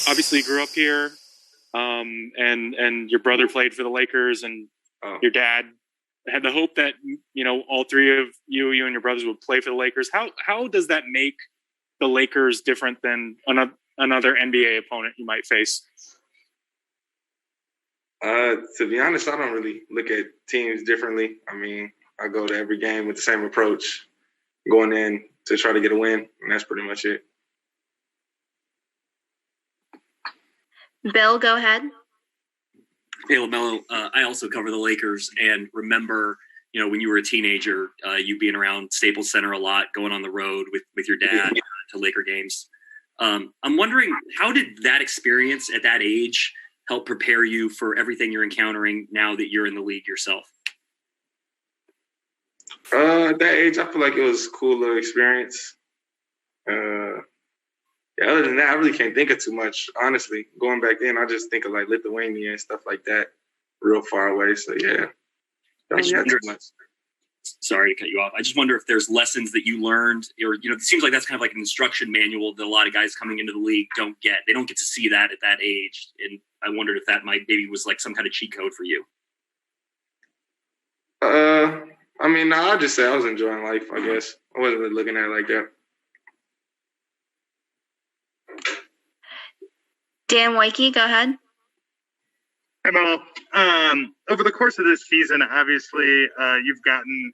obviously grew up here, and your brother played for the Lakers, and your dad had the hope that all three of you and your brothers would play for the Lakers. How does that make the Lakers different than another NBA opponent you might face? To be honest, I don't really look at teams differently. I mean, I go to every game with the same approach, going in to try to get a win, and that's pretty much it. Bill, go ahead. Hey, Lamelo, I also cover the Lakers and remember, when you were a teenager, you being around Staples Center a lot, going on the road with your dad to Laker games. I'm wondering, how did that experience at that age help prepare you for everything you're encountering now that you're in the league yourself? At that age, I feel like it was a cool little experience. Other than that, I really can't think of too much, honestly. Going back then, I just think of like Lithuania and stuff like that, real far away. So, yeah. Too much. Sorry to cut you off. I just wonder if there's lessons that you learned, or, it seems like that's kind of like an instruction manual that a lot of guys coming into the league don't get. They don't get to see that at that age. And I wondered if that maybe was like some kind of cheat code for you. I mean, no, I'll just say I was enjoying life, I guess. I wasn't really looking at it like that. Dan Wakey, go ahead. Hey, Mo. Over the course of this season, obviously, you've gotten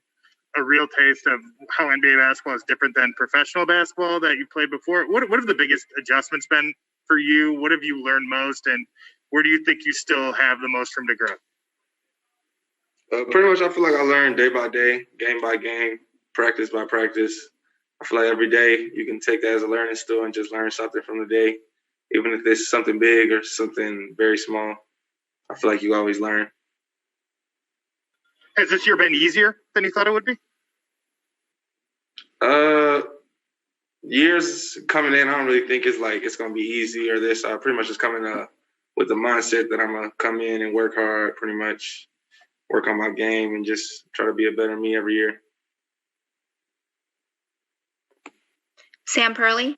a real taste of how NBA basketball is different than professional basketball that you played before. What have the biggest adjustments been for you? What have you learned most, and where do you think you still have the most room to grow? Pretty much, I feel like I learned day by day, game by game, practice by practice. I feel like every day you can take that as a learning stool and just learn something from the day, even if it's something big or something very small. I feel like you always learn. Has this year been easier than you thought it would be? Years coming in, I don't really think it's going to be easy or this. I pretty much just coming with the mindset that I'm going to come in and work hard, pretty much work on my game and just try to be a better me every year. Sam Perley.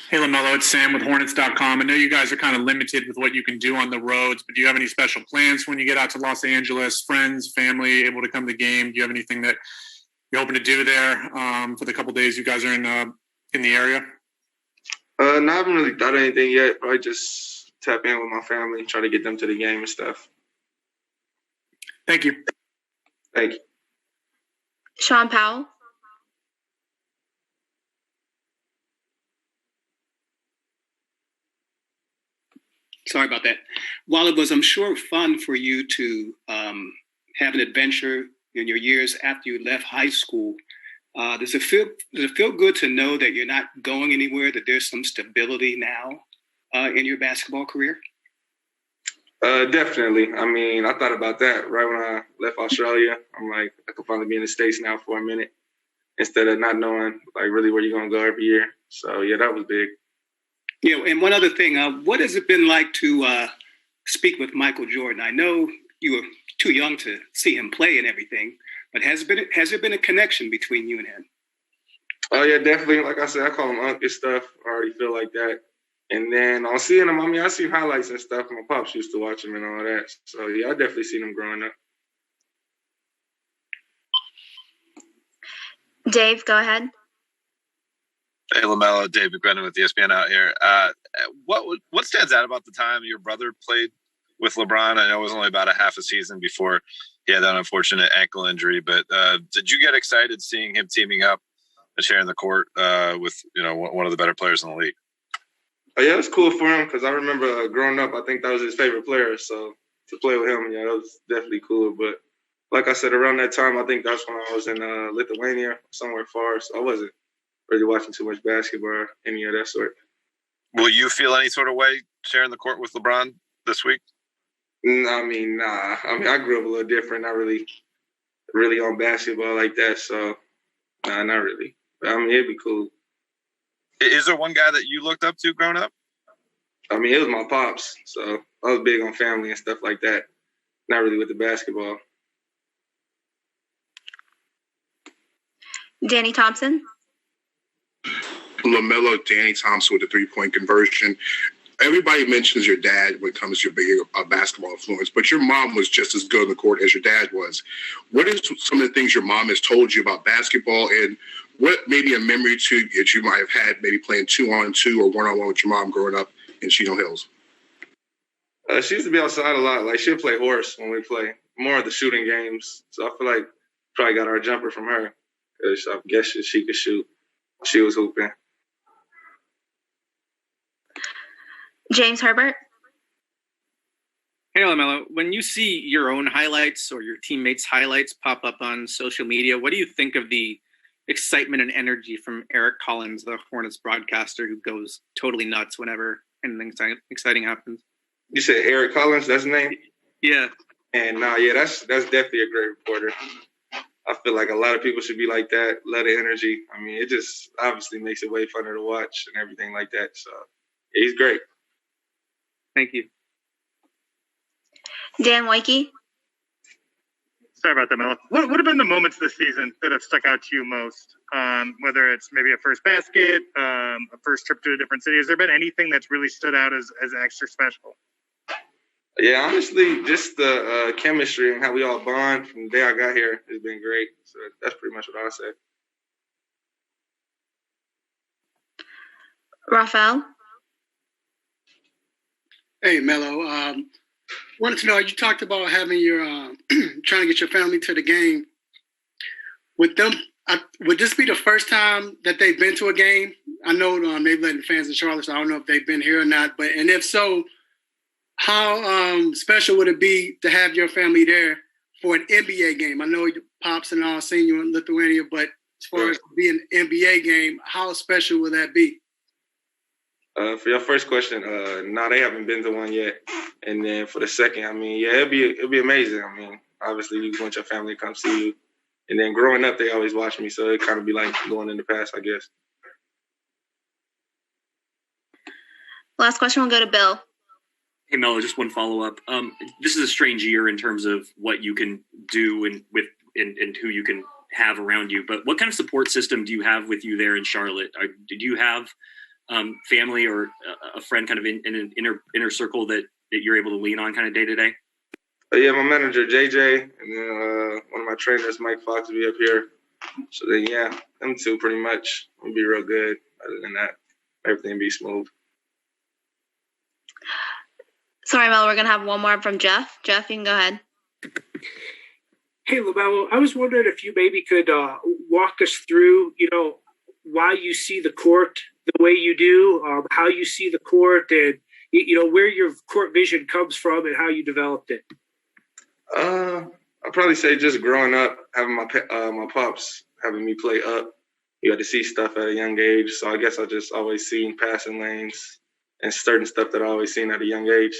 Hey, Lamelo, it's Sam with Hornets.com. I know you guys are kind of limited with what you can do on the roads, but do you have any special plans when you get out to Los Angeles? Friends, family, able to come to the game? Do you have anything that you're hoping to do there for the couple days you guys are in the area? No, I haven't really done anything yet. Probably just tap in with my family, try to get them to the game and stuff. Thank you. Thank you. Sean Powell. Sorry about that. While it was, I'm sure, fun for you to have an adventure in your years after you left high school, does it feel good to know that you're not going anywhere, that there's some stability now in your basketball career? Definitely. I mean, I thought about that right when I left Australia. I'm like, I could finally be in the States now for a minute instead of not knowing like really where you're going to go every year. So, yeah, that was big. Yeah, and one other thing, what has it been like to speak with Michael Jordan? I know you were too young to see him play and everything, but has there been a connection between you and him? Oh, yeah, definitely. Like I said, I call him Unc and stuff. I already feel like that. And then on seeing him, I mean, I seen highlights and stuff. My pops used to watch him and all that. So, yeah, I definitely seen him growing up. Dave, go ahead. Hey, Lamelo, David Brennan with ESPN out here. What stands out about the time your brother played with LeBron? I know it was only about a half a season before he had that unfortunate ankle injury, but did you get excited seeing him teaming up and sharing the court with one of the better players in the league? Oh, yeah, it was cool for him because I remember growing up, I think that was his favorite player. So to play with him, yeah, that was definitely cool. But like I said, around that time, I think that's when I was in Lithuania, somewhere far. So I wasn't really watching too much basketball or any of that sort. Will you feel any sort of way sharing the court with LeBron this week? I mean, nah. I mean, I grew up a little different, not really on basketball like that. So, nah, not really. But, I mean, it'd be cool. Is there one guy that you looked up to growing up? I mean, it was my pops. So I was big on family and stuff like that. Not really with the basketball. Danny Thompson. Lamelo, Danny Thompson with the 3-point conversion. everybody mentions your dad when it comes to your big basketball influence, but your mom was just as good on the court as your dad was. What is some of the things your mom has told you about basketball, and what maybe a memory to that you might have had maybe playing 2-on-2 or 1-on-1 with your mom growing up in Chino Hills? She used to be outside a lot. Like, she'd play horse when we play. More of the shooting games. So I feel like probably got our jumper from her. Because I guess she could shoot. She was hooping. James Herbert. Hey, Lamelo, when you see your own highlights or your teammates' highlights pop up on social media, what do you think of the excitement and energy from Eric Collins, the Hornets broadcaster, who goes totally nuts whenever anything exciting happens? You said Eric Collins, that's his name? Yeah. And that's definitely a great reporter. I feel like a lot of people should be like that, a lot of energy. I mean, it just obviously makes it way funner to watch and everything like that. So yeah, he's great. Thank you. Dan Wakey. Sorry about that, Mel. What have been the moments this season that have stuck out to you most? Whether it's maybe a first basket, a first trip to a different city. Has there been anything that's really stood out as extra special? Yeah, honestly, just the chemistry and how we all bond from the day I got here has been great. So that's pretty much what I'll say. Raphael. Hey, Melo. Wanted to know, you talked about having your trying to get your family to the game. With them, would this be the first time that they've been to a game? I know they've let the fans in Charlotte, so I don't know if they've been here or not. And if so, how special would it be to have your family there for an NBA game? I know your pops and all seen you in Lithuania, but as far as being an NBA game, how special would that be? For your first question, no, they haven't been to one yet. And then for the second, I mean, yeah, it'll be amazing. I mean, obviously you want your family to come see you. And then growing up, they always watch me, so it kind of be like going in the past, I guess. Last question will go to Bill. Hey, Melo, just one follow-up. This is a strange year in terms of what you can do and who you can have around you. But what kind of support system do you have with you there in Charlotte? Did you have family or a friend kind of in an inner circle that you're able to lean on kind of day to day? Yeah, my manager, JJ, and then one of my trainers, Mike Fox, will be up here. So then, yeah, them two pretty much will be real good. Other than that, everything will be smooth. Sorry, Mel, we're going to have one more from Jeff. Jeff, you can go ahead. Hey, Lamelo, I was wondering if you maybe could walk us through, why you see the court the way you do, how you see the court, and, where your court vision comes from and how you developed it. I'd probably say just growing up, having my pops having me play up. You had to see stuff at a young age. So I guess I just always seen passing lanes and certain stuff that I always seen at a young age.